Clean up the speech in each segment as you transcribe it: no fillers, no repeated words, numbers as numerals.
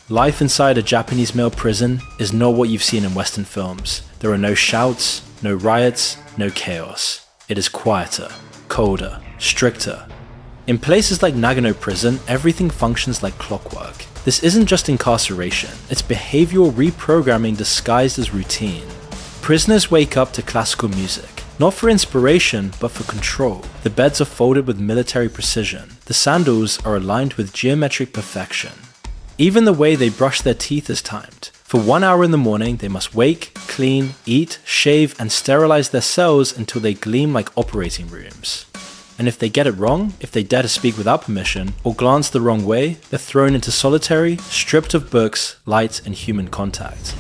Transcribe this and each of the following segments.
Life inside a Japanese male prison is not what you've seen in Western films. There are no shouts, no riots, no chaos. It is quieter, colder, stricter. In places like Nagano prison, everything functions like clockwork. This isn't just incarceration, it's behavioral reprogramming disguised as routine. Prisoners wake up to classical music, not for inspiration, but for control. The beds are folded with military precision. The sandals are aligned with geometric perfection. Even the way they brush their teeth is timed. For 1 hour in the morning, they must wake, clean, eat, shave, and sterilize their cells until they gleam like operating rooms. And if they get it wrong, if they dare to speak without permission, or glance the wrong way, they're thrown into solitary, stripped of books, light, and human contact.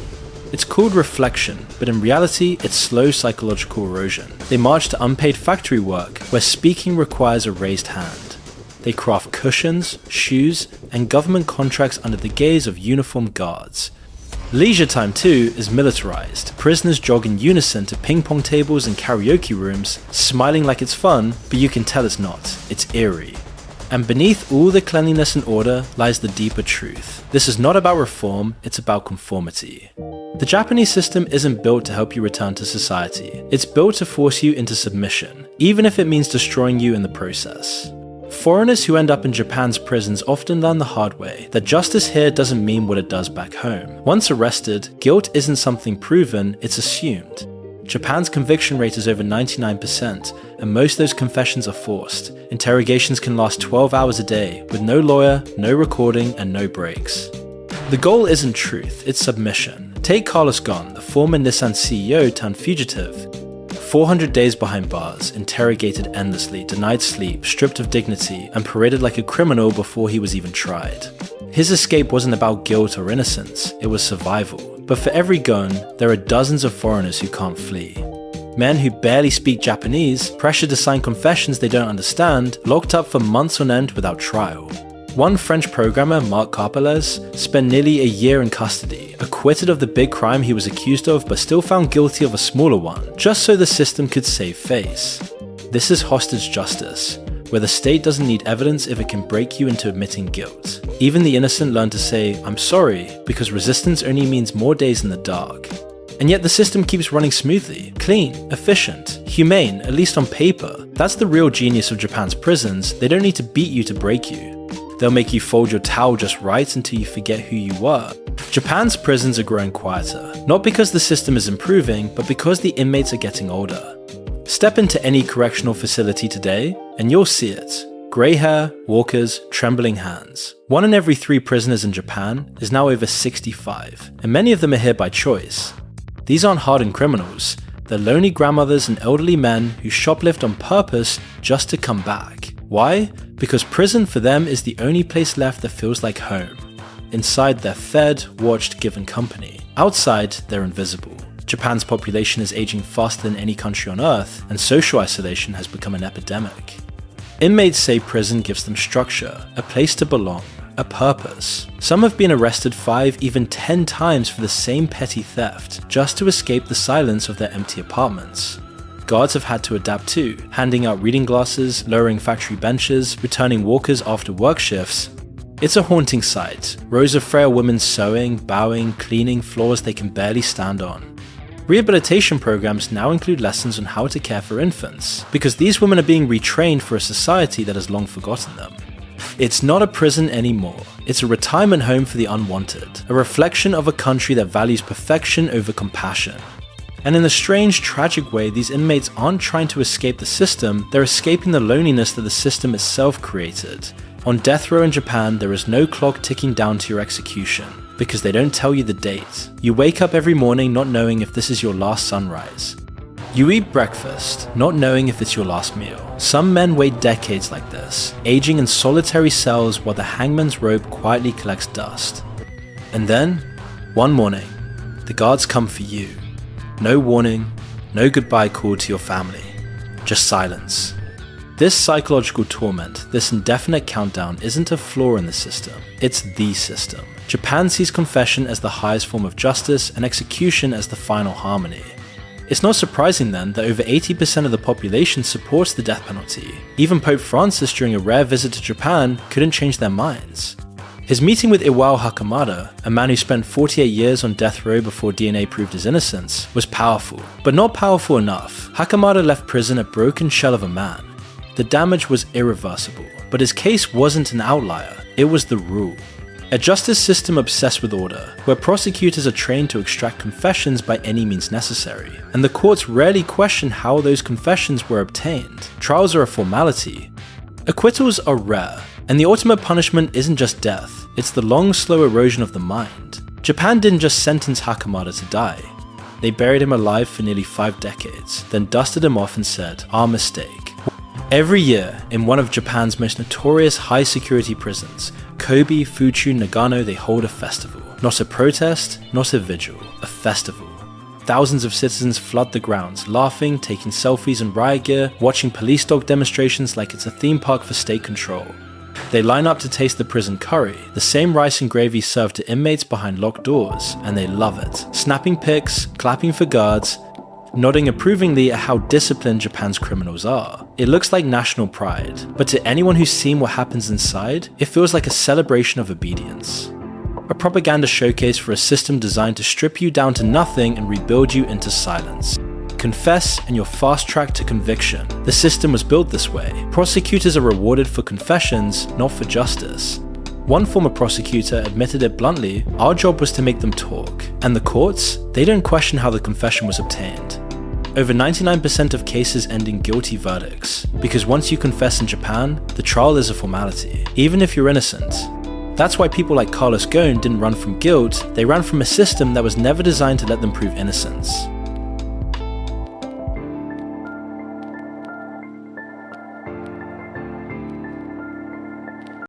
It's called reflection, but in reality, it's slow psychological erosion. They march to unpaid factory work, where speaking requires a raised hand. They craft cushions, shoes, and government contracts under the gaze of uniformed guards. Leisure time too is militarized. Prisoners jog in unison to ping pong tables and karaoke rooms, smiling like it's fun, but you can tell it's not. It's eerie. And beneath all the cleanliness and order lies the deeper truth. This is not about reform, it's about conformity. The Japanese system isn't built to help you return to society. It's built to force you into submission, even if it means destroying you in the process. Foreigners who end up in Japan's prisons often learn the hard way that justice here doesn't mean what it does back home. Once arrested, guilt isn't something proven, it's assumed. Japan's conviction rate is over 99%, and most of those confessions are forced. Interrogations can last 12 hours a day, with no lawyer, no recording, and no breaks. The goal isn't truth, it's submission. Take Carlos Ghosn, the former Nissan CEO turned fugitive. 400 days behind bars, interrogated endlessly, denied sleep, stripped of dignity, and paraded like a criminal before he was even tried. His escape wasn't about guilt or innocence, it was survival. But for every Ghosn, there are dozens of foreigners who can't flee. Men who barely speak Japanese, pressured to sign confessions they don't understand, locked up for months on end without trial. One French programmer, Marc Carpelez, spent nearly a year in custody, acquitted of the big crime he was accused of but still found guilty of a smaller one, just so the system could save face. This is hostage justice, where the state doesn't need evidence if it can break you into admitting guilt. Even the innocent learn to say, "I'm sorry," because resistance only means more days in the dark. And yet the system keeps running smoothly, clean, efficient, humane, at least on paper. That's the real genius of Japan's prisons. They don't need to beat you to break you. They'll make you fold your towel just right until you forget who you were. Japan's prisons are growing quieter, not because the system is improving, but because the inmates are getting older. Step into any correctional facility today, and you'll see it. Grey hair, walkers, trembling hands. 1 in every 3 prisoners in Japan is now over 65, and many of them are here by choice. These aren't hardened criminals, they're lonely grandmothers and elderly men who shoplift on purpose just to come back. Why? Because prison for them is the only place left that feels like home. Inside, they're fed, watched, given company. Outside, they're invisible. Japan's population is aging faster than any country on earth, and social isolation has become an epidemic. Inmates say prison gives them structure, a place to belong, a purpose. Some have been arrested 5, even 10 times for the same petty theft, just to escape the silence of their empty apartments. Guards have had to adapt too, handing out reading glasses, lowering factory benches, returning walkers after work shifts. It's a haunting sight. Rows of frail women sewing, bowing, cleaning floors they can barely stand on. Rehabilitation programs now include lessons on how to care for infants, because these women are being retrained for a society that has long forgotten them. It's not a prison anymore. It's a retirement home for the unwanted, a reflection of a country that values perfection over compassion. And in a strange, tragic way, these inmates aren't trying to escape the system, they're escaping the loneliness that the system itself created. On death row in Japan, there is no clock ticking down to your execution, because they don't tell you the date. You wake up every morning not knowing if this is your last sunrise. You eat breakfast, not knowing if it's your last meal. Some men wait decades like this, aging in solitary cells while the hangman's rope quietly collects dust. And then, one morning, the guards come for you. No warning, no goodbye call to your family, just silence. This psychological torment, this indefinite countdown isn't a flaw in the system, it's the system. Japan sees confession as the highest form of justice and execution as the final harmony. It's not surprising then that over 80% of the population supports the death penalty. Even Pope Francis during a rare visit to Japan couldn't change their minds. His meeting with Iwao Hakamada, a man who spent 48 years on death row before DNA proved his innocence, was powerful, but not powerful enough. Hakamada left prison a broken shell of a man. The damage was irreversible, but his case wasn't an outlier, it was the rule. A justice system obsessed with order, where prosecutors are trained to extract confessions by any means necessary, and the courts rarely question how those confessions were obtained. Trials are a formality. Acquittals are rare, and the ultimate punishment isn't just death, it's the long, slow erosion of the mind. Japan didn't just sentence Hakamada to die. They buried him alive for nearly 5 decades, then dusted him off and said, "Our mistake." Every year, in one of Japan's most notorious high-security prisons, Kobe, Fuchu, Nagano, they hold a festival. Not a protest, not a vigil, a festival. Thousands of citizens flood the grounds, laughing, taking selfies in riot gear, watching police dog demonstrations like it's a theme park for state control. They line up to taste the prison curry, the same rice and gravy served to inmates behind locked doors, and they love it. Snapping pics, clapping for guards, nodding approvingly at how disciplined Japan's criminals are. It looks like national pride, but to anyone who's seen what happens inside, it feels like a celebration of obedience. A propaganda showcase for a system designed to strip you down to nothing and rebuild you into silence. Confess and you're fast-tracked to conviction. The system was built this way. Prosecutors are rewarded for confessions, not for justice. One former prosecutor admitted it bluntly, "Our job was to make them talk." And the courts? They don't question how the confession was obtained. Over 99% of cases end in guilty verdicts, because once you confess in Japan, the trial is a formality, even if you're innocent. That's why people like Carlos Ghosn didn't run from guilt, they ran from a system that was never designed to let them prove innocence.